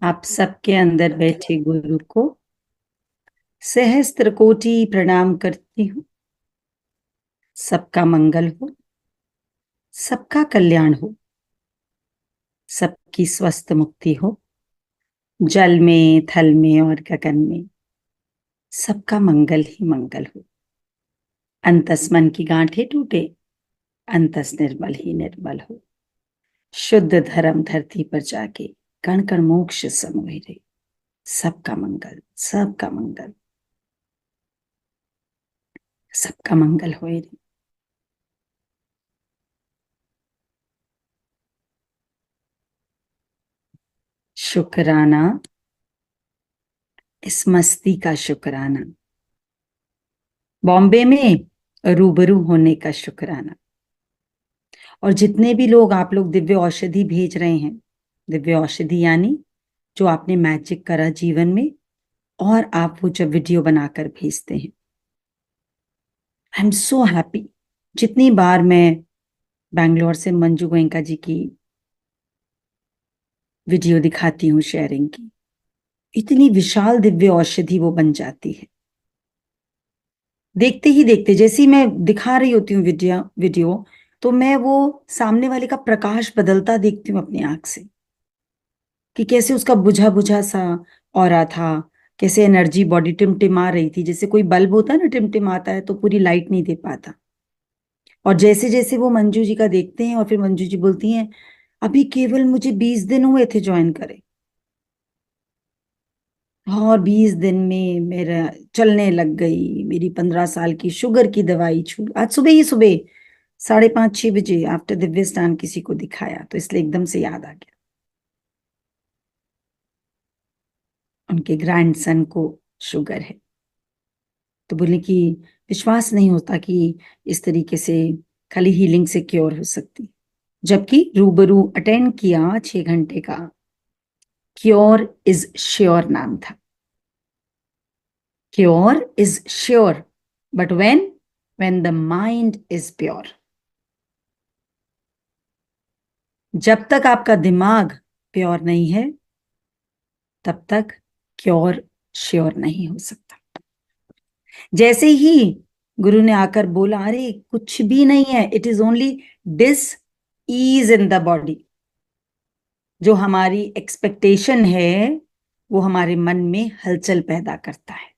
आप सबके अंदर बैठे गुरु को सहस्त्र कोटि प्रणाम करती हूँ। सबका मंगल हो, सबका कल्याण हो, सबकी स्वस्थ मुक्ति हो। जल में, थल में और गगन में सबका मंगल ही मंगल हो। अंतस मन की गांठें टूटे, अंतस निर्मल ही निर्मल हो। शुद्ध धर्म धरती पर जाके कण कण मोक्ष समोए रे। सबका मंगल, सबका मंगल, सबका मंगल होए रे। शुक्राना, इस मस्ती का शुक्राना, बॉम्बे में रूबरू होने का शुक्राना। और जितने भी लोग आप लोग दिव्य औषधि भेज रहे हैं, दिव्य औषधि यानी जो आपने मैजिक करा जीवन में, और आप वो जब वीडियो बनाकर भेजते हैं, आई एम सो हैप्पी। जितनी बार मैं बैंगलोर से मंजू गोयनका जी की वीडियो दिखाती हूँ शेयरिंग की, इतनी विशाल दिव्य औषधि वो बन जाती है। देखते ही देखते जैसे ही मैं दिखा रही होती हूँ वीडियो, तो मैं वो सामने वाले का प्रकाश बदलता देखती हूँ अपनी आंख से, कि कैसे उसका बुझा बुझा सा ऑरा था, कैसे एनर्जी बॉडी टिमटिमा रही थी। जैसे कोई बल्ब होता है ना, टिमटिमाता है तो पूरी लाइट नहीं दे पाता। और जैसे जैसे वो मंजू जी का देखते हैं, और फिर मंजू जी बोलती हैं, अभी केवल मुझे 20 दिन हुए थे ज्वाइन करे, और 20 दिन में मेरा चलने लग गई। मेरी 15 साल की शुगर की दवाई छू, आज सुबह ही सुबह 5:30-6 बजे आफ्टर दिव्य स्नान किसी को दिखाया, तो इसलिए एकदम से याद आ गया। उनके ग्रैंडसन को शुगर है, तो बोले कि विश्वास नहीं होता कि इस तरीके से खाली हीलिंग से क्योर हो सकती। जबकि रूबरू अटेंड किया 6 घंटे का, क्योर इज श्योर नाम था। Cure is sure, but when the mind is pure. जब तक आपका दिमाग प्योर नहीं है, तब तक क्योर श्योर नहीं हो सकता। जैसे ही गुरु ने आकर बोला, अरे कुछ भी नहीं है, it is only disease in the body, जो हमारी एक्सपेक्टेशन है वो हमारे मन में हलचल पैदा करता है,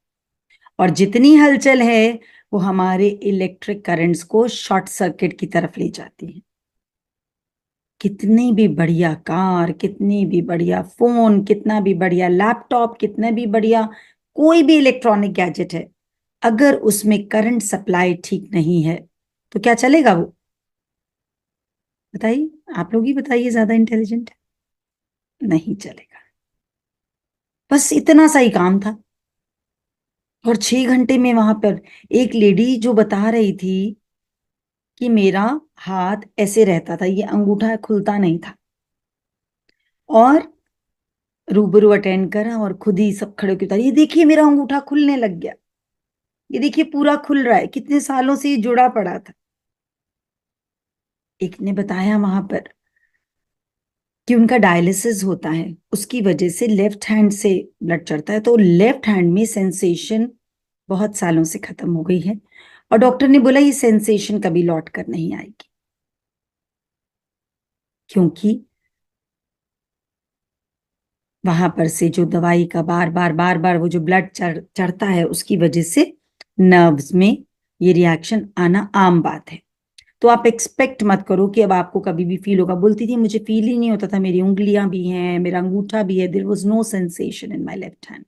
और जितनी हलचल है वो हमारे इलेक्ट्रिक करंट्स को शॉर्ट सर्किट की तरफ ले जाती है। कितनी भी बढ़िया कार, कितनी भी बढ़िया फोन, कितना भी बढ़िया लैपटॉप, कितना भी बढ़िया कोई भी इलेक्ट्रॉनिक गैजेट है, अगर उसमें करंट सप्लाई ठीक नहीं है तो क्या चलेगा वो? बताइए, आप लोग ही बताइए, ज्यादा इंटेलिजेंट है, नहीं चलेगा। बस इतना सा ही काम था। और 6 घंटे में वहां पर एक लेडी जो बता रही थी कि मेरा हाथ ऐसे रहता था, ये अंगूठा खुलता नहीं था, और रूबरू अटेंड करा और खुद ही सब खड़े होकर, ये देखिए मेरा अंगूठा खुलने लग गया, ये देखिए पूरा खुल रहा है, कितने सालों से ये जुड़ा पड़ा था। एक ने बताया वहां पर कि उनका डायलिसिस होता है, उसकी वजह से लेफ्ट हैंड से ब्लड चढ़ता है, तो लेफ्ट हैंड में सेंसेशन बहुत सालों से खत्म हो गई है, और डॉक्टर ने बोला ये सेंसेशन कभी लौट कर नहीं आएगी, क्योंकि वहां पर से जो दवाई का बार बार बार बार वो जो ब्लड चढ़ता है, उसकी वजह से नर्व्स में ये रिएक्शन आना आम बात है। तो आप एक्सपेक्ट मत करो कि अब आपको कभी भी फील होगा। बोलती थी मुझे फील ही नहीं होता था, मेरी उंगलियां भी हैं, मेरा अंगूठा भी है, there was no sensation in my left hand.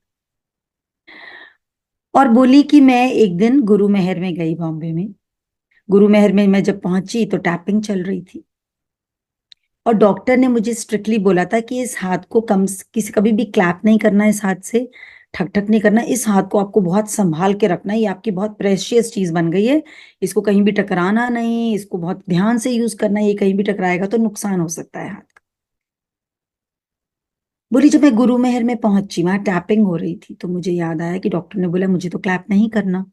और बोली कि मैं एक दिन गुरु मेहर में गई, बॉम्बे में। गुरु मेहर में मैं जब पहुंची तो टैपिंग चल रही थी, और डॉक्टर ने मुझे स्ट्रिक्टली बोला था कि इस हाथ को किसी कभी भी क्लैप नहीं करना, इस हाथ से ठक ठक नहीं करना, इस हाथ को आपको बहुत संभाल के रखना है, ये आपकी बहुत प्रेशियस चीज बन गई है, इसको कहीं भी टकराना नहीं, इसको बहुत ध्यान से यूज करना है, ये कहीं भी टकराएगा तो नुकसान हो सकता है हाथ का। बोली जब मैं गुरु मेहर में पहुंची, वहां टैपिंग हो रही थी, तो मुझे याद आया कि डॉक्टर ने बोला मुझे तो क्लैप नहीं करना,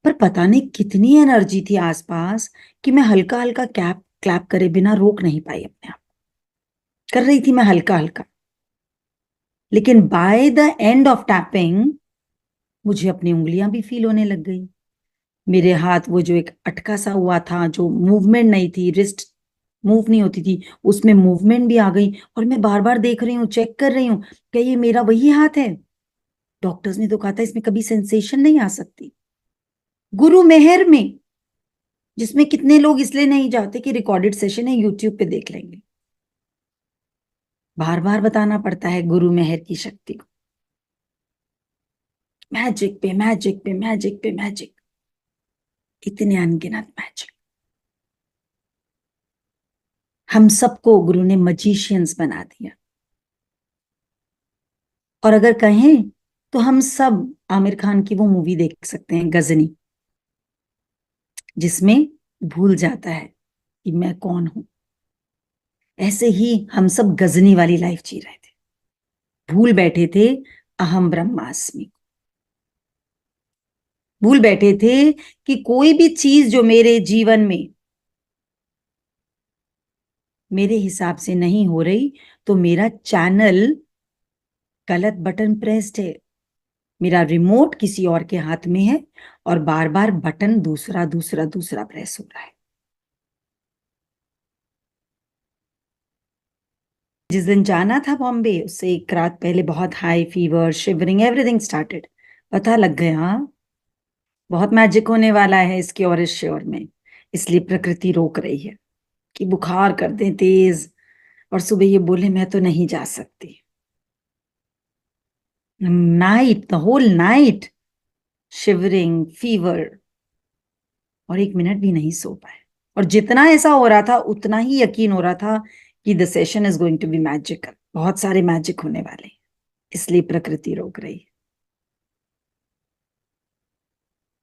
पर पता नहीं कितनी एनर्जी थी आसपास कि मैं हल्का हल्का कैप क्लैप करे बिना रोक नहीं पाई अपने आप। कर रही थी मैं हल्का हल्का, लेकिन by the end of tapping मुझे अपनी उंगलियां भी फील होने लग गई। मेरे हाथ वो जो एक अटका सा हुआ था, जो मूवमेंट नहीं थी, रिस्ट मूव नहीं होती थी, उसमें मूवमेंट भी आ गई। और मैं बार बार देख रही हूँ, चेक कर रही हूँ, क्या ये मेरा वही हाथ है? डॉक्टर्स ने तो कहा था इसमें कभी सेंसेशन नहीं आ सकती। गुरु मेहर में, जिसमें कितने लोग इसलिए नहीं जाते कि रिकॉर्डेड सेशन है, यूट्यूब पे देख लेंगे। बार बार बताना पड़ता है गुरु मेहर की शक्ति को। मैजिक पे मैजिक पे मैजिक पे मैजिक, इतने अनगिनत मैजिक। हम सबको गुरु ने मजिशियंस बना दिया। और अगर कहें तो हम सब आमिर खान की वो मूवी देख सकते हैं, गजनी, जिसमें भूल जाता है कि मैं कौन हूं। ऐसे ही हम सब गजनी वाली लाइफ जी रहे थे, भूल बैठे थे अहम ब्रह्मास्मि। भूल बैठे थे कि कोई भी चीज जो मेरे जीवन में मेरे हिसाब से नहीं हो रही, तो मेरा चैनल गलत बटन प्रेस्ड है, मेरा रिमोट किसी और के हाथ में है, और बार बार बटन दूसरा दूसरा दूसरा प्रेस हो रहा है। जिस दिन जाना था बॉम्बे, उससे एक रात पहले बहुत high fever, shivering, everything started. पता लग गया बहुत मैजिक होने वाला है इसके और इस श्योर में, इसलिए प्रकृति रोक रही है कि बुखार कर दे तेज। और सुबह ये बोले मैं तो नहीं जा सकती। Night, the whole night, shivering, fever, और एक मिनट भी नहीं सो पाए। और जितना ऐसा हो रहा था उतना ही यकीन हो रहा था कि the session is going to be magical, बहुत सारे मैजिक होने वाले हैं, इसलिए प्रकृति रोक रही है।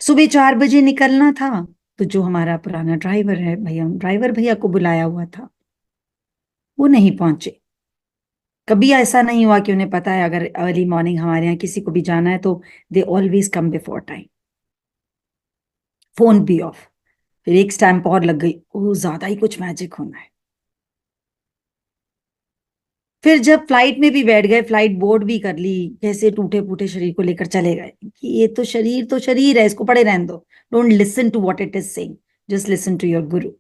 सुबह 4 बजे निकलना था, तो जो हमारा पुराना ड्राइवर है भैया, ड्राइवर भैया को बुलाया हुआ था, वो नहीं पहुंचे। कभी ऐसा नहीं हुआ कि उन्हें पता है अगर अर्ली मॉर्निंग हमारे यहाँ किसी को भी जाना है तो they always come before time. Phone भी ऑफ। फिर एक स्टैंप और लग गई, ओ ज्यादा ही कुछ मैजिक होना है। फिर जब फ्लाइट में भी बैठ गए, फ्लाइट बोर्ड भी कर ली, कैसे टूटे फूटे शरीर को लेकर चले गए कि ये तो शरीर है, इसको पड़े रहने दो। Don't listen to what it is saying, just listen to your guru.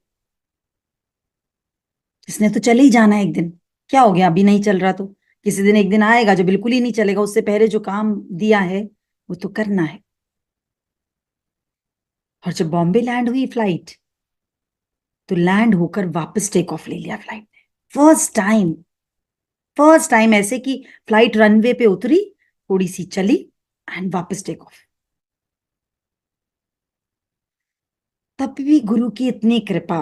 इसने तो चले ही जाना है एक दिन, क्या हो गया अभी नहीं चल रहा तो? किसी दिन एक दिन आएगा जो बिल्कुल ही नहीं चलेगा, उससे पहले जो काम दिया है वो तो करना है। और जब बॉम्बे लैंड हुई फ्लाइट, तो लैंड होकर वापस टेक ऑफ ले लिया फ्लाइट ने। फर्स्ट टाइम, फर्स्ट टाइम ऐसे कि फ्लाइट रनवे पे उतरी, थोड़ी सी चली, एंड वापस टेक ऑफ। तब भी गुरु की इतनी कृपा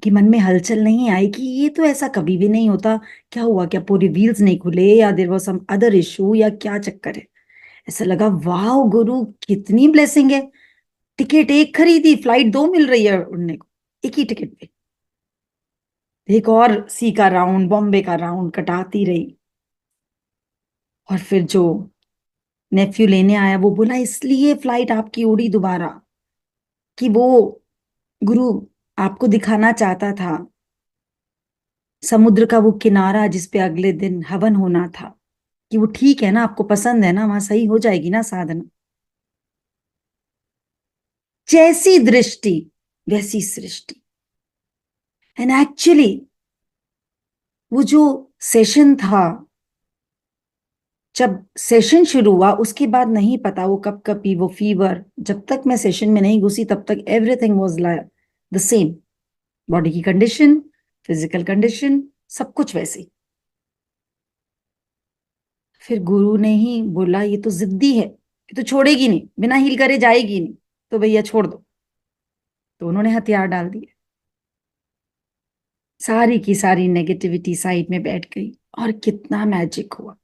कि मन में हलचल नहीं आई कि ये तो ऐसा कभी भी नहीं होता। क्या हुआ, क्या पूरे व्हील्स नहीं खुले, या there was some other issue, या क्या चक्कर है? ऐसा लगा वाह गुरु कितनी ब्लेसिंग है। टिकट एक खरीदी, फ्लाइट दो मिल रही है उड़ने को, एक ही टिकट पे। एक और सी का राउंड, बॉम्बे का राउंड कटाती रही। और फिर जो नेफ्यू लेने आया वो बोला इसलिए फ्लाइट आपकी उड़ी दोबारा, कि वो गुरु आपको दिखाना चाहता था समुद्र का वो किनारा जिस पे अगले दिन हवन होना था, कि वो ठीक है ना, आपको पसंद है ना, वहां सही हो जाएगी ना साधना। जैसी दृष्टि वैसी सृष्टि। एंड एक्चुअली वो जो सेशन था, जब सेशन शुरू हुआ उसके बाद नहीं पता वो कब कभी वो फीवर, जब तक मैं सेशन में नहीं घुसी तब तक everything was the same. Body की कंडीशन, फिजिकल कंडीशन, सब कुछ वैसे ही। फिर गुरु ने ही बोला ये तो जिद्दी है, ये तो छोड़ेगी नहीं, बिना हील करे जाएगी नहीं, तो भैया छोड़ दो। तो उन्होंने हथियार डाल दिए, सारी की सारी नेगेटिविटी साइड में बैठ गई, और कितना मैजिक हुआ,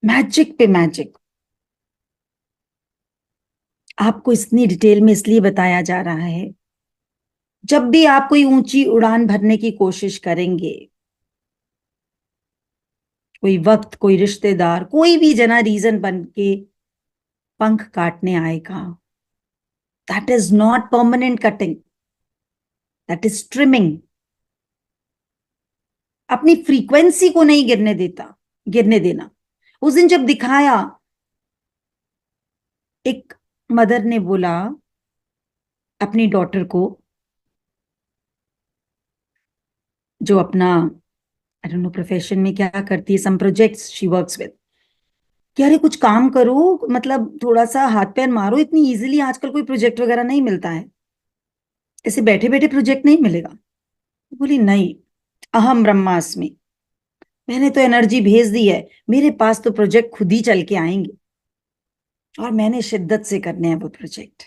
मैजिक पे मैजिक। आपको इतनी डिटेल में इसलिए बताया जा रहा है, जब भी आप कोई ऊंची उड़ान भरने की कोशिश करेंगे, कोई वक्त, कोई रिश्तेदार, कोई भी जना रीजन बन के पंख काटने आएगा, that is not permanent cutting, that is trimming. अपनी फ्रीक्वेंसी को नहीं गिरने देता। गिरने देना। उस दिन जब दिखाया, एक मदर ने बोला अपनी डॉटर को, जो अपना आई डोंट नो प्रोफेशन में क्या करती है, some projects she works with, कि अरे कुछ काम करो, मतलब थोड़ा सा हाथ पैर मारो, इतनी इजीली आजकल कोई प्रोजेक्ट वगैरह नहीं मिलता है, ऐसे बैठे बैठे प्रोजेक्ट नहीं मिलेगा। बोली नहीं, अहम ब्रह्मास्मि, मैंने तो एनर्जी भेज दी है, मेरे पास तो प्रोजेक्ट खुद ही चल के आएंगे, और मैंने शिद्दत से करने हैं वो प्रोजेक्ट,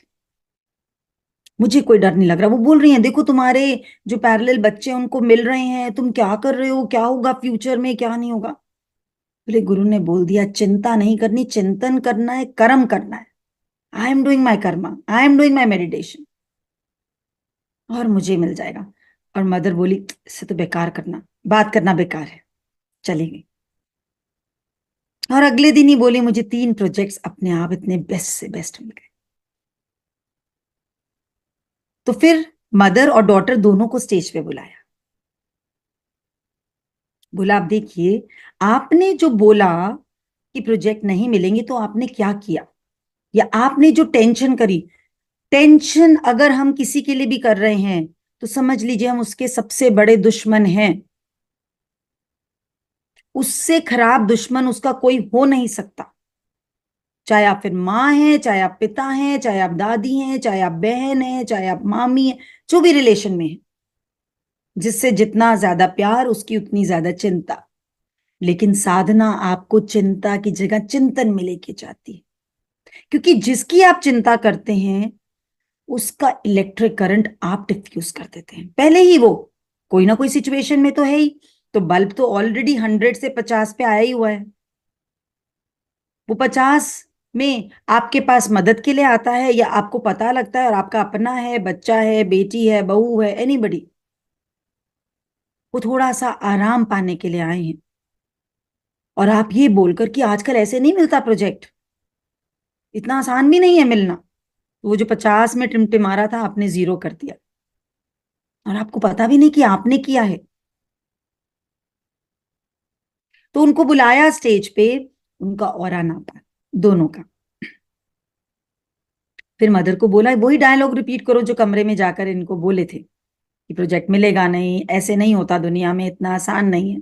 मुझे कोई डर नहीं लग रहा। वो बोल रही हैं देखो तुम्हारे जो पैरेलल बच्चे हैं उनको मिल रहे हैं, तुम क्या कर रहे हो, क्या होगा फ्यूचर में, क्या नहीं होगा। बोले गुरु ने बोल दिया चिंता नहीं करनी, चिंतन करना है, कर्म करना है। I am doing my Karma, I am doing my meditation, और मुझे मिल जाएगा। और मदर बोली इससे तो बेकार करना, बात करना बेकार है, चली गई। और अगले दिन ही बोली मुझे 3 प्रोजेक्ट्स अपने आप इतने बेस्ट से बेस्ट मिल गए। तो फिर मदर और डॉटर दोनों को स्टेज पे बुलाया, बोला आप देखिए, आपने जो बोला कि प्रोजेक्ट नहीं मिलेंगे, तो आपने क्या किया, या आपने जो टेंशन करी, टेंशन अगर हम किसी के लिए भी कर रहे हैं तो समझ लीजिए हम उसके सबसे बड़े दुश्मन हैं। उससे खराब दुश्मन उसका कोई हो नहीं सकता, चाहे आप फिर माँ हैं, चाहे आप पिता हैं, चाहे आप दादी हैं, चाहे आप बहन हैं, चाहे आप मामी हैं, जो भी रिलेशन में है, जिससे जितना ज्यादा प्यार उसकी उतनी ज्यादा चिंता। लेकिन साधना आपको चिंता की जगह चिंतन में लेके जाती है, क्योंकि जिसकी आप चिंता करते हैं उसका इलेक्ट्रिक करंट आप डिफ्यूज कर देते हैं पहले ही। वो कोई ना कोई सिचुएशन में तो है ही, तो बल्ब तो ऑलरेडी 100 से 50 पे आया ही हुआ है, वो 50 में आपके पास मदद के लिए आता है, या आपको पता लगता है और आपका अपना है, बच्चा है, बेटी है, बहू है, एनीबडी, वो थोड़ा सा आराम पाने के लिए आए हैं। और आप ये बोलकर कि आजकल ऐसे नहीं मिलता प्रोजेक्ट, इतना आसान भी नहीं है मिलना, तो वो जो 50 में टिमटिमा रहा था आपने 0 कर दिया, और आपको पता भी नहीं कि आपने किया है। तो उनको बुलाया स्टेज पे, उनका ऑरा नापा दोनों का। फिर मदर को बोला वही डायलॉग रिपीट करो जो कमरे में जाकर इनको बोले थे, कि प्रोजेक्ट मिलेगा नहीं, ऐसे नहीं होता दुनिया में, इतना आसान नहीं है।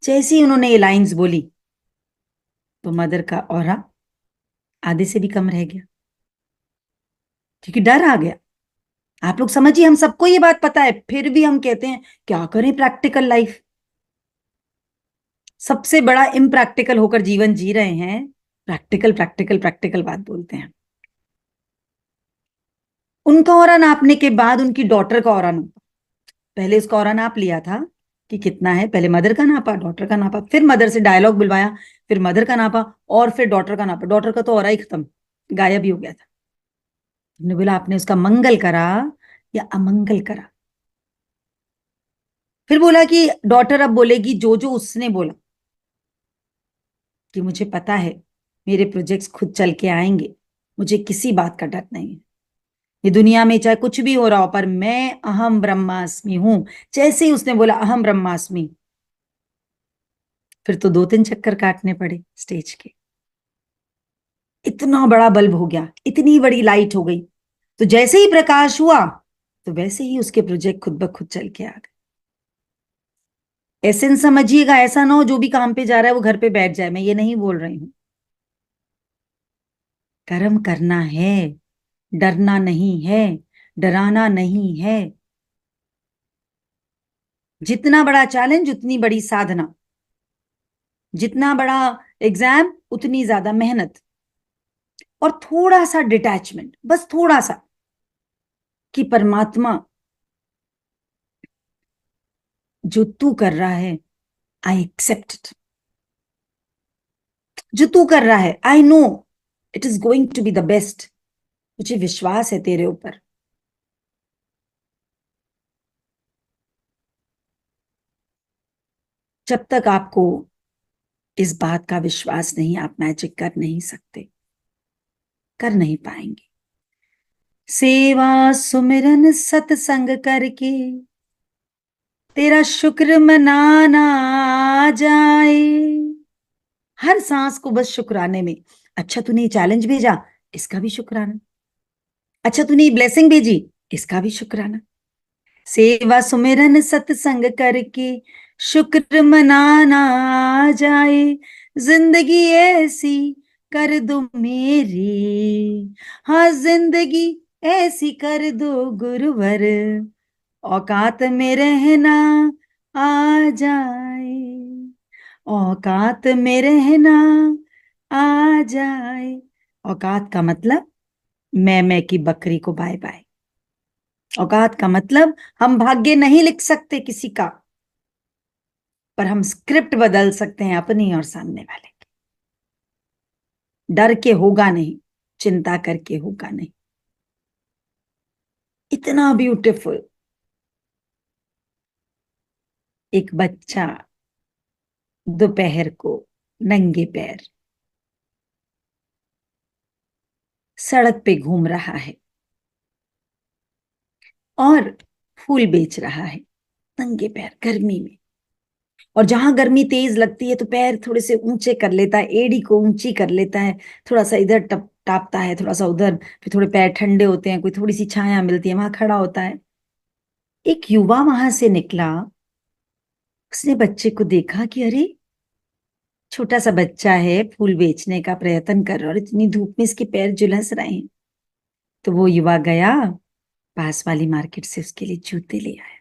जैसे ही उन्होंने ये लाइंस बोली, तो मदर का ऑरा आधे से भी कम रह गया, क्योंकि डर आ गया। आप लोग समझिए, हम सबको ये बात पता है, फिर भी हम कहते हैं क्या करें, प्रैक्टिकल लाइफ सबसे बड़ा इम्प्रैक्टिकल होकर जीवन जी रहे हैं, प्रैक्टिकल प्रैक्टिकल प्रैक्टिकल बात बोलते हैं। उनका ऑरा नापने के बाद उनकी डॉटर का ऑरा नापा, पहले उसका ऑरा नाप लिया था कि कितना है, पहले मदर का नापा, डॉटर का नापा, फिर मदर से डायलॉग बुलवाया, फिर मदर का नापा, और फिर डॉटर का नापा। डॉटर का तो ऑरा ही खत्म, गायब ही हो गया था। हमने बोला आपने उसका मंगल करा या अमंगल करा। फिर बोला कि डॉटर अब बोलेगी जो जो उसने बोला, कि मुझे पता है मेरे प्रोजेक्ट्स खुद चल के आएंगे, मुझे किसी बात का डर नहीं है, ये दुनिया में चाहे कुछ भी हो रहा हो, पर मैं अहम ब्रह्मास्मि हूं। जैसे ही उसने बोला अहम ब्रह्मास्मि, फिर तो 2-3 चक्कर काटने पड़े स्टेज के, इतना बड़ा बल्ब हो गया, इतनी बड़ी लाइट हो गई। तो जैसे ही प्रकाश हुआ, तो वैसे ही उसके प्रोजेक्ट खुद ब खुद चल के आ गए। एसेंस समझिएगा, ऐसा ना हो जो भी काम पे जा रहा है वो घर पे बैठ जाए, मैं ये नहीं बोल रही हूं। कर्म करना है, डरना नहीं है, डराना नहीं है। जितना बड़ा चैलेंज उतनी बड़ी साधना, जितना बड़ा एग्जाम उतनी ज्यादा मेहनत, और थोड़ा सा डिटैचमेंट, बस थोड़ा सा, कि परमात्मा जो तू कर रहा है आई एक्सेप्ट इट, जो तू कर रहा है I know it is going to be the best, मुझे विश्वास है तेरे ऊपर। जब तक आपको इस बात का विश्वास नहीं, आप मैजिक कर नहीं सकते, कर नहीं पाएंगे। सेवा सुमिरन सत्संग करके तेरा शुक्र मनाना आ जाए, हर सांस को बस शुक्राने में। अच्छा तूने ये चैलेंज भेजा, इसका भी शुक्राना। अच्छा तूने ये ब्लेसिंग भेजी, इसका भी शुक्राना। सेवा सुमिरन सत्संग करके शुक्र मनाना आ जाए। जिंदगी ऐसी कर दो मेरी, हाँ जिंदगी ऐसी कर दो गुरुवर, औकात में रहना आ जाए, औकात में रहना आ जाए। औकात का मतलब मैं की बकरी को बाय बाय। औकात का मतलब हम भाग्य नहीं लिख सकते किसी का, पर हम स्क्रिप्ट बदल सकते हैं अपनी और सामने वाले की। डर के होगा नहीं, चिंता करके होगा नहीं। इतना ब्यूटीफुल। एक बच्चा दोपहर को नंगे पैर सड़क पे घूम रहा है और फूल बेच रहा है, नंगे पैर गर्मी में। और जहां गर्मी तेज लगती है तो पैर थोड़े से ऊंचे कर लेता है, एड़ी को ऊंची कर लेता है, थोड़ा सा इधर टप टापता है, थोड़ा सा उधर, फिर थोड़े पैर ठंडे होते हैं, कोई थोड़ी सी छाया मिलती है, वहां खड़ा होता है। एक युवा वहां से निकला, उसने बच्चे को देखा कि अरे छोटा सा बच्चा है, फूल बेचने का प्रयत्न कर रहा है और इतनी धूप में इसके पैर झुलस रहे हैं। तो वो युवा गया, पास वाली मार्केट से उसके लिए जूते ले आया।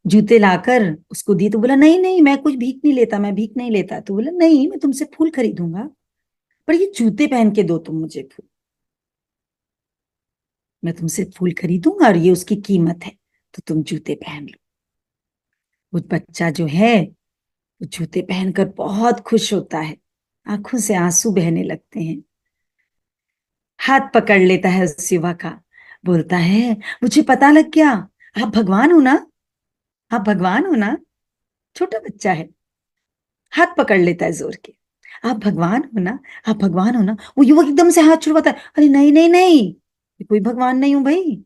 जूते लाकर उसको दिए तो बोला नहीं नहीं मैं कुछ भीख नहीं लेता, मैं भीख नहीं लेता। तो बोला नहीं मैं तुमसे फूल खरीदूंगा, पर ये जूते पहन के दो तुम मुझे फूल। मैं तुमसे फूल खरीदूंगा और ये उसकी कीमत है, तो तुम जूते पहन लो। वो बच्चा जो है वो जूते पहनकर बहुत खुश होता है, आंखों से आंसू बहने लगते हैं। हाथ पकड़ लेता है उस युवा का, बोलता है मुझे पता लग गया, आप भगवान हो ना, आप भगवान हो ना। छोटा बच्चा है, हाथ पकड़ लेता है जोर के। आप भगवान हो ना, आप भगवान हो ना। वो युवक एकदम से हाथ छुड़वाता है, अरे नहीं नहीं नहीं, मैं कोई भगवान नहीं हूं भाई,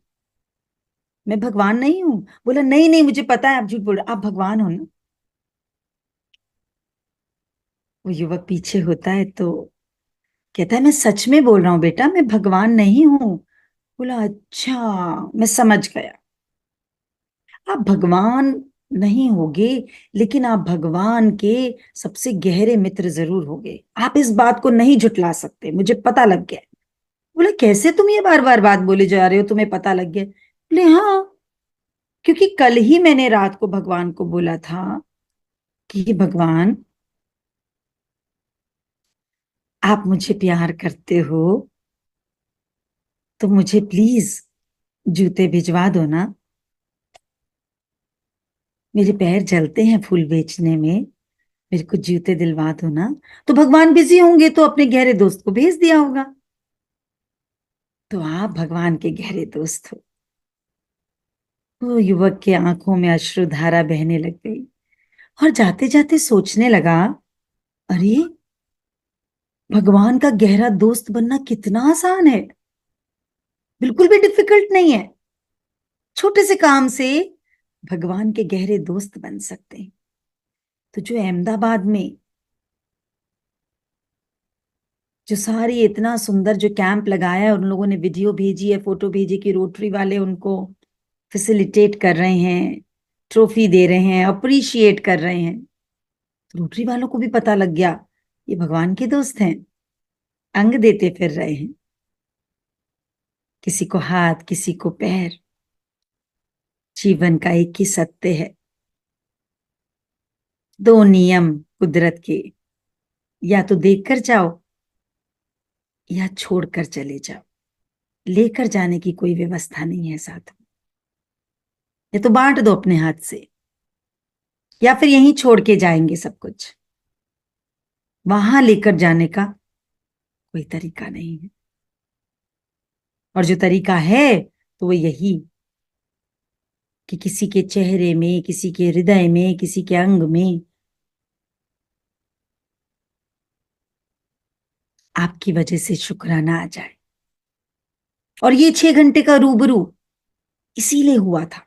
मैं भगवान नहीं हूं। बोला नहीं नहीं मुझे पता है आप झूठ बोल रहे, आप भगवान हो ना। वो युवक पीछे होता है तो कहता है मैं सच में बोल रहा हूँ बेटा, मैं भगवान नहीं हूं। बोला अच्छा, मैं समझ गया, आप भगवान नहीं होगे, लेकिन आप भगवान के सबसे गहरे मित्र जरूर होगे। आप इस बात को नहीं झुटला सकते, मुझे पता लग गया। बोले कैसे तुम ये बार बार बात बोले जा रहे हो, तुम्हें पता लग गया। बोले हाँ, क्योंकि कल ही मैंने रात को भगवान को बोला था कि भगवान आप मुझे प्यार करते हो तो मुझे प्लीज जूते भिजवा दो ना, मेरे पैर जलते हैं फूल बेचने में, मेरे को जूते दिलवा दो ना। तो भगवान बिजी होंगे तो अपने गहरे दोस्त को भेज दिया होगा। तो आप भगवान के गहरे दोस्त हो। वो युवक के आंखों में अश्रुधारा बहने लग गई और जाते जाते सोचने लगा, अरे भगवान का गहरा दोस्त बनना कितना आसान है, बिल्कुल भी डिफिकल्ट नहीं है। छोटे से काम से भगवान के गहरे दोस्त बन सकते हैं। तो जो अहमदाबाद में जो सारी इतना सुंदर जो कैंप लगाया है, उन लोगों ने वीडियो भेजी है, फोटो भेजी कि रोटरी वाले उनको फैसिलिटेट कर रहे हैं, ट्रॉफी दे रहे हैं, अप्रिशिएट कर रहे हैं। तो रोटरी वालों को भी पता लग गया ये भगवान के दोस्त हैं, अंग देते फिर रहे हैं, किसी को हाथ किसी को पैर। जीवन का एक ही सत्य है, दो नियम कुदरत के, या तो देखकर जाओ या छोड़कर चले जाओ। लेकर जाने की कोई व्यवस्था नहीं है साथ में, या तो बांट दो अपने हाथ से या फिर यहीं छोड़ के जाएंगे सब कुछ। वहां लेकर जाने का कोई तरीका नहीं है। और जो तरीका है तो वो यही कि किसी के चेहरे में, किसी के हृदय में, किसी के अंग में आपकी वजह से शुक्राना आ जाए। और ये 6 घंटे का रूबरू इसीलिए हुआ था।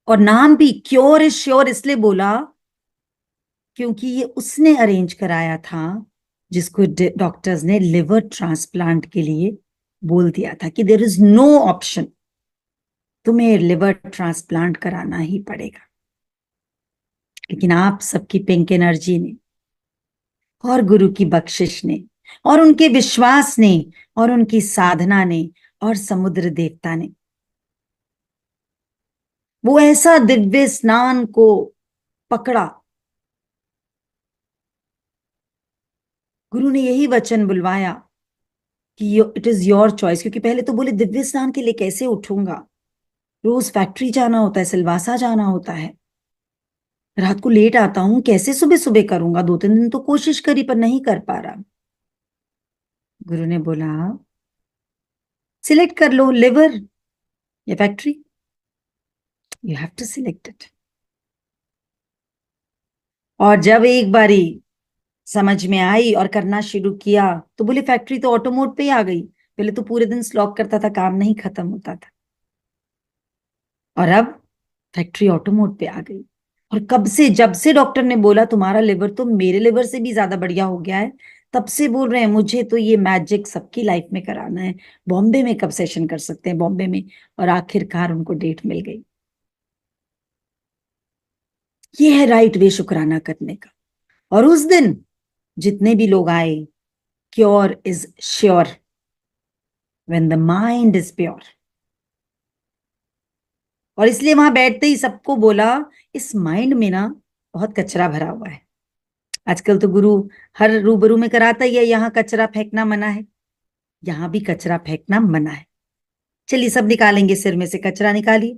और नाम भी क्योर इज श्योर इसलिए बोला क्योंकि ये उसने अरेंज कराया था जिसको डॉक्टर्स ने लिवर ट्रांसप्लांट के लिए बोल दिया था कि देयर इज नो ऑप्शन, तुम्हें लिवर ट्रांसप्लांट कराना ही पड़ेगा। लेकिन आप सबकी पिंक एनर्जी ने और गुरु की बख्शिश ने और उनके विश्वास ने और उनकी साधना ने और समुद्र देवता ने वो ऐसा दिव्य स्नान को पकड़ा। गुरु ने यही वचन बुलवाया कि इट इज योर चॉइस, क्योंकि पहले तो बोले दिव्य स्नान के लिए कैसे उठूंगा, रोज फैक्ट्री जाना होता है, सिलवासा जाना होता है, रात को लेट आता हूं, कैसे सुबह सुबह करूंगा, 2-3 दिन तो कोशिश करी पर नहीं कर पा रहा। गुरु ने बोला सिलेक्ट कर लो, लिवर या factory, you have to select it. और जब एक बारी समझ में आई और करना शुरू किया तो बोले फैक्ट्री तो ऑटो मोड पे ही आ गई, पहले तो पूरे दिन स्लॉग करता था, काम नहीं खत्म होता था, और अब फैक्ट्री ऑटो मोड पे आ गई। और कब से, जब से डॉक्टर ने बोला तुम्हारा लिवर तो मेरे लिवर से भी ज्यादा बढ़िया हो गया है, तब से बोल रहे हैं मुझे तो ये मैजिक सबकी लाइफ में कराना है, बॉम्बे में कब सेशन कर सकते हैं, बॉम्बे में। और आखिरकार उनको डेट मिल गई। ये है राइट वे शुक्राना करने का। और उस दिन जितने भी लोग आए, cure is sure when the mind is pure. और इसलिए वहां बैठते ही सबको बोला इस माइंड में ना बहुत कचरा भरा हुआ है। आजकल तो गुरु हर रूबरू में कराता ही है, यहाँ कचरा फेंकना मना है, यहाँ भी कचरा फेंकना मना है। चलिए सब निकालेंगे, सिर में से कचरा निकालिए।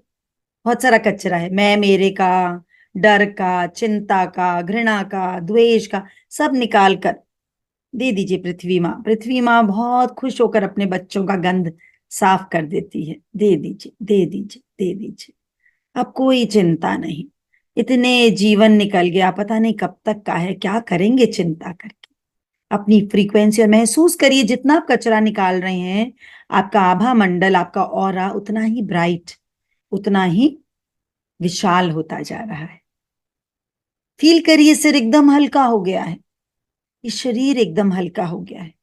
बहुत सारा कचरा है, मैं मेरे का, डर का, चिंता का, घृणा का, द्वेष का, सब निकाल कर दे दीजिए पृथ्वी माँ। पृथ्वी माँ बहुत खुश होकर अपने बच्चों का गंध साफ कर देती है। दे दीजिए, दे दीजिए, दे दीजिए। अब कोई चिंता नहीं, इतने जीवन निकल गया, पता नहीं कब तक का है, क्या करेंगे चिंता करके। अपनी फ्रीक्वेंसी और महसूस करिए, जितना आप कचरा निकाल रहे हैं आपका आभा मंडल, आपका ऑरा उतना ही ब्राइट, उतना ही विशाल होता जा रहा है। फील करिए सिर एकदम हल्का हो गया है, ये शरीर एकदम हल्का हो गया है,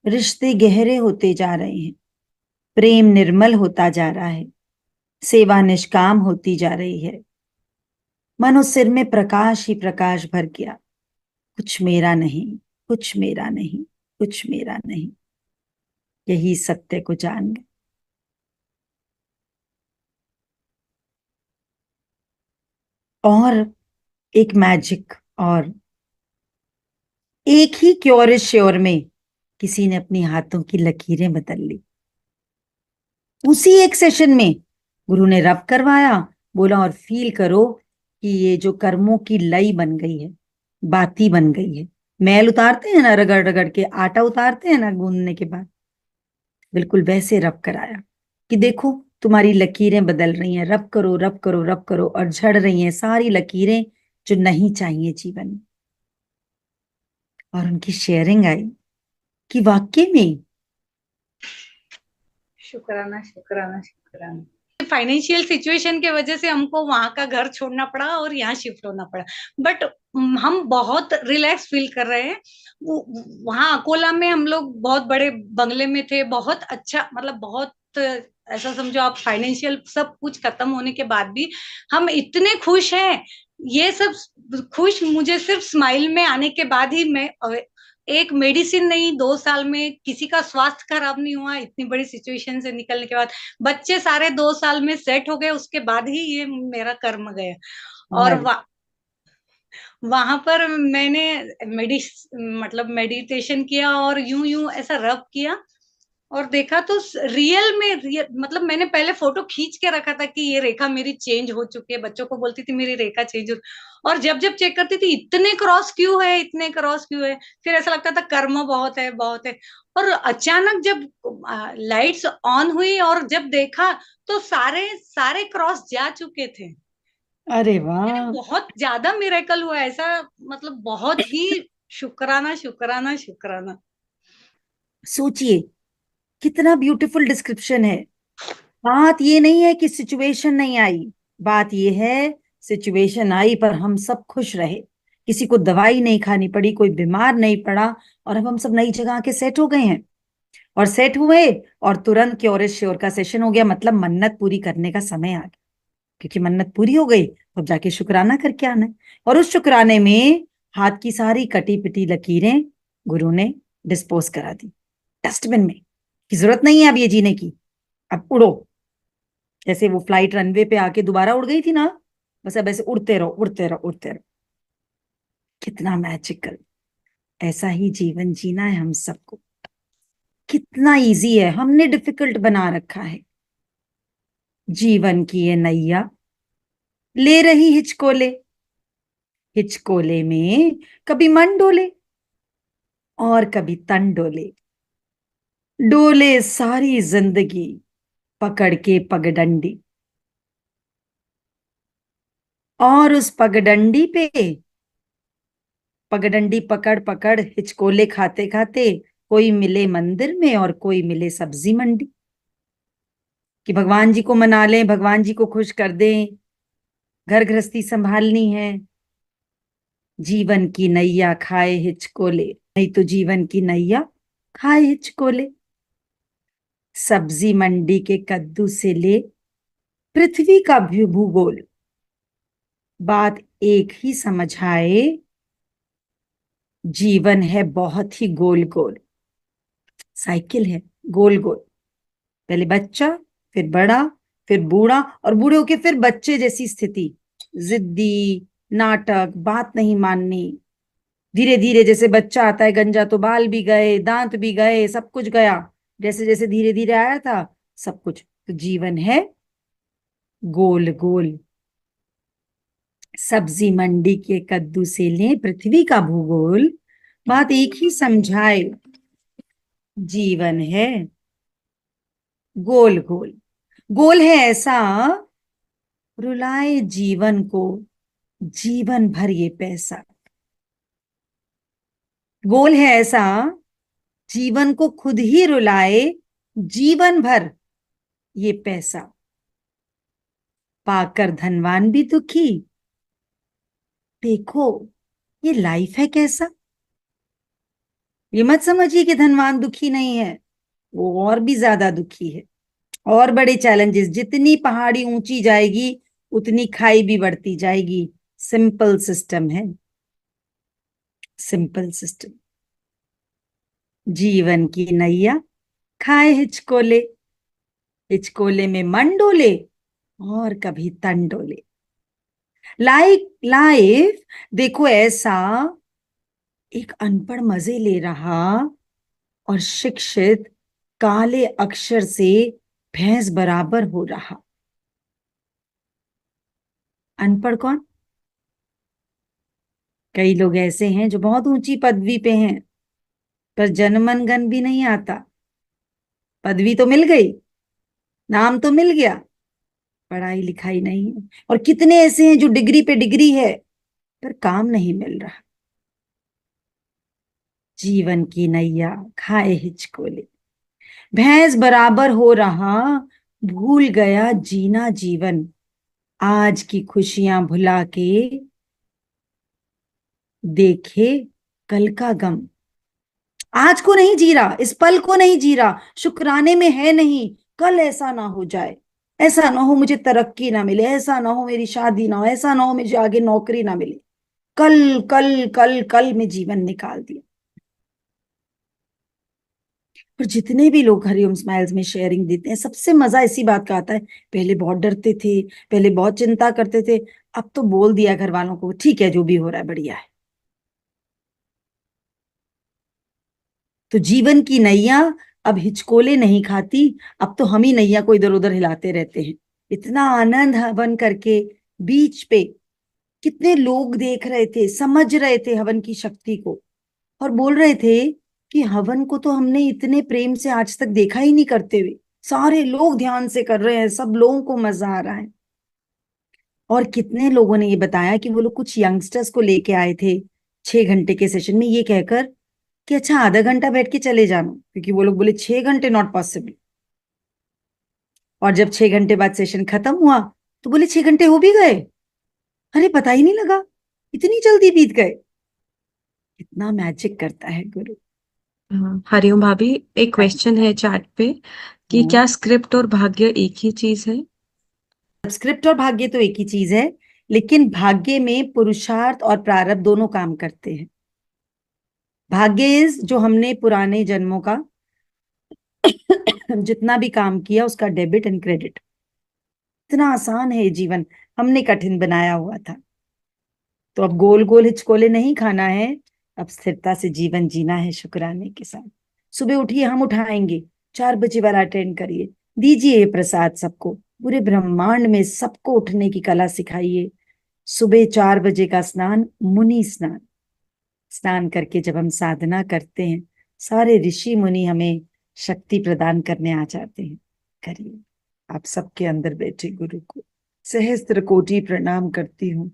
रिश्ते गहरे होते जा रहे हैं, प्रेम निर्मल होता जा रहा है, सेवा निष्काम होती जा रही है। मानो सिर में प्रकाश ही प्रकाश भर गया। कुछ मेरा नहीं, कुछ मेरा नहीं, कुछ मेरा नहीं, यही सत्य को जान गए। और एक मैजिक, और एक ही क्योर श्योर में किसी ने अपनी हाथों की लकीरें बदल ली। उसी एक सेशन में गुरु ने रब करवाया, बोला और फील करो कि ये जो कर्मों की लई बन गई है, बाती बन गई है। मैल उतारते हैं ना, रगड़ रगड़ के आटा उतारते हैं ना गूंदने के बाद, बिल्कुल वैसे रब कराया कि देखो तुम्हारी लकीरें बदल रही हैं, रब करो, रब करो, रब करो, और झड़ रही हैं सारी लकीरें जो नहीं चाहिए जीवन में। और उनकी शेयरिंग आई कि वाकई में शुक्राना, शुक्राना, शुक्राना। फाइनेंशियल सिचुएशन के वजह से हमको वहां का घर छोड़ना पड़ा और यहाँ शिफ्ट होना पड़ा, बट हम बहुत रिलैक्स फील कर रहे हैं। वहां अकोला में हम लोग बहुत बड़े बंगले में थे, बहुत अच्छा, मतलब बहुत ऐसा समझो आप, फाइनेंशियल सब कुछ खत्म होने के बाद भी हम इतने खुश हैं। ये सब खुश मुझे सिर्फ स्माइल में आने के बाद ही मैं, एक मेडिसिन नहीं, 2 साल में किसी का स्वास्थ्य खराब नहीं हुआ, इतनी बड़ी सिचुएशन से निकलने के बाद। बच्चे सारे 2 साल में सेट हो गए, उसके बाद ही ये मेरा कर्म गया। और वहां पर मैंने मतलब मेडिटेशन किया और यूं यूं ऐसा रब किया और देखा तो मतलब मैंने पहले फोटो खींच के रखा था कि ये रेखा मेरी चेंज हो चुकी है, बच्चों को बोलती थी मेरी रेखा चेंज हो, और जब जब चेक करती थी इतने क्रॉस क्यों है, इतने क्रॉस क्यों है, फिर ऐसा लगता था कर्म बहुत है, बहुत है। और अचानक जब लाइट्स ऑन हुई और जब देखा तो सारे सारे क्रॉस जा चुके थे। अरे यानी वाह। बहुत ज्यादा मिरेकल हुआ ऐसा, मतलब बहुत ही शुक्राना, शुक्राना, शुक्राना। सोचिए कितना ब्यूटीफुल डिस्क्रिप्शन है। बात ये नहीं है कि सिचुएशन नहीं आई, बात ये है, सिचुएशन आई पर हम सब खुश रहे, किसी को दवाई नहीं खानी पड़ी, कोई बीमार नहीं पड़ा, और अब हम सब नई जगह आके सेट हो गए हैं। और सेट हुए और तुरंत क्योर इज श्योर का सेशन हो गया, मतलब मन्नत पूरी करने का समय आ गया। क्योंकि मन्नत पूरी हो गई, तो अब जाके शुक्राना करके आना है। और उस शुक्राने में हाथ की सारी कटी पिटी लकीरें गुरु ने डिस्पोज करा दी डस्टबिन में, की जरूरत नहीं है अब ये जीने की, अब उड़ो। जैसे वो फ्लाइट रनवे पे आके दोबारा उड़ गई थी ना, बस अब ऐसे उड़ते रहो उड़ते रहो उड़ते रहो। कितना मैजिकल। ऐसा ही जीवन जीना है हम सबको। कितना इजी है, हमने डिफिकल्ट बना रखा है। जीवन की ये नैया ले रही हिचकोले, हिचकोले में कभी मन डोले और कभी तन डोले, डोले सारी जिंदगी पकड़ के पगडंडी। और उस पगडंडी पे, पगडंडी पकड़ पकड़ हिचकोले खाते खाते, कोई मिले मंदिर में और कोई मिले सब्जी मंडी। कि भगवान जी को मना लें, भगवान जी को खुश कर दें, घर गृहस्थी संभालनी है। जीवन की नैया खाए हिचकोले, नहीं तो जीवन की नैया खाए हिचकोले। सब्जी मंडी के कद्दू से ले पृथ्वी का भूगोल, बात एक ही समझाए, जीवन है बहुत ही गोल गोल। साइकिल है गोल गोल, पहले बच्चा, फिर बड़ा, फिर बूढ़ा, और बूढ़े होके फिर बच्चे जैसी स्थिति, जिद्दी, नाटक, बात नहीं माननी। धीरे धीरे जैसे बच्चा आता है गंजा, तो बाल भी गए, दांत भी गए, सब कुछ गया। जैसे जैसे धीरे धीरे आया था सब कुछ। तो जीवन है गोल गोल। सब्जी मंडी के कद्दू से ले पृथ्वी का भूगोल, बात एक ही समझाए, जीवन है गोल गोल। गोल है ऐसा, रुलाए जीवन को जीवन भर ये पैसा। गोल है ऐसा, जीवन को खुद ही रुलाए जीवन भर ये पैसा। पाकर धनवान भी दुखी, देखो ये लाइफ है कैसा। ये मत समझिए कि धनवान दुखी नहीं है, वो और भी ज्यादा दुखी है। और बड़े चैलेंजेस, जितनी पहाड़ी ऊंची जाएगी उतनी खाई भी बढ़ती जाएगी। सिंपल सिस्टम है, सिंपल सिस्टम। जीवन की नैया खाए हिचकोले, हिचकोले में मन डोले और कभी तन डोले। लाइफ देखो ऐसा, एक अनपढ़ मजे ले रहा और शिक्षित काले अक्षर से भैंस बराबर हो रहा। अनपढ़ कौन? कई लोग ऐसे हैं जो बहुत ऊंची पदवी पे हैं, पर जनमन गण भी नहीं आता। पदवी तो मिल गई, नाम तो मिल गया, पढ़ाई लिखाई नहीं है। और कितने ऐसे हैं जो डिग्री पे डिग्री है, पर काम नहीं मिल रहा। जीवन की नैया खाए हिचकोले, भैंस बराबर हो रहा, भूल गया जीना जीवन। आज की खुशियां भुला के देखे कल का गम। आज को नहीं जी रहा, इस पल को नहीं जी रहा, शुक्राने में है नहीं। कल ऐसा ना हो जाए, ऐसा ना हो मुझे तरक्की ना मिले, ऐसा ना हो मेरी शादी ना हो, ऐसा ना हो मुझे आगे नौकरी ना मिले। कल कल कल कल में जीवन निकाल दिया। पर जितने भी लोग हरिओम स्माइल्स में शेयरिंग देते हैं, सबसे मजा इसी बात का आता है, पहले बहुत डरते थे, पहले बहुत चिंता करते थे, अब तो बोल दिया घर वालों को ठीक है जो भी हो रहा है बढ़िया है। तो जीवन की नैया अब हिचकोले नहीं खाती, अब तो हम ही नैया को इधर उधर हिलाते रहते हैं। इतना आनंद हवन करके बीच पे, कितने लोग देख रहे थे, समझ रहे थे हवन की शक्ति को, और बोल रहे थे कि हवन को तो हमने इतने प्रेम से आज तक देखा ही नहीं करते हुए। सारे लोग ध्यान से कर रहे हैं, सब लोगों को मजा आ रहा है। और कितने लोगों ने ये बताया कि वो लोग कुछ यंगस्टर्स को लेके आए थे 6 घंटे के सेशन में, ये कहकर कि अच्छा आधा घंटा बैठ के चले जाना, क्योंकि वो लोग बोले 6 घंटे नॉट पॉसिबल। और जब 6 घंटे बाद सेशन खत्म हुआ, तो बोले 6 घंटे हो भी गए, अरे पता ही नहीं लगा, इतनी जल्दी बीत गए। इतना मैजिक करता है गुरु। हाँ, हरिओम भाभी, एक क्वेश्चन है चैट पे कि क्या स्क्रिप्ट और भाग्य एक ही चीज है? स्क्रिप्ट और भाग्य तो एक ही चीज है, लेकिन भाग्य में पुरुषार्थ और प्रारब्ध दोनों काम करते हैं। भाग्य इज जो हमने पुराने जन्मों का जितना भी काम किया उसका डेबिट एंड क्रेडिट। इतना आसान है ये जीवन, हमने कठिन बनाया हुआ था। तो अब गोल गोल हिचकोले नहीं खाना है, अब स्थिरता से जीवन जीना है शुक्राने के साथ। सुबह उठिए, हम उठाएंगे। 4 बजे वाला अटेंड करिए, दीजिए ये प्रसाद सबको। पूरे ब्रह्मांड में सबको उठने की कला सिखाइए। सुबह 4 बजे का स्नान, मुनि स्नान। स्नान करके जब हम साधना करते हैं, सारे ऋषि मुनि हमें शक्ति प्रदान करने आ जाते हैं। करिए। आप सबके अंदर बैठे गुरु को सहस्त्र कोटि प्रणाम करती हूँ।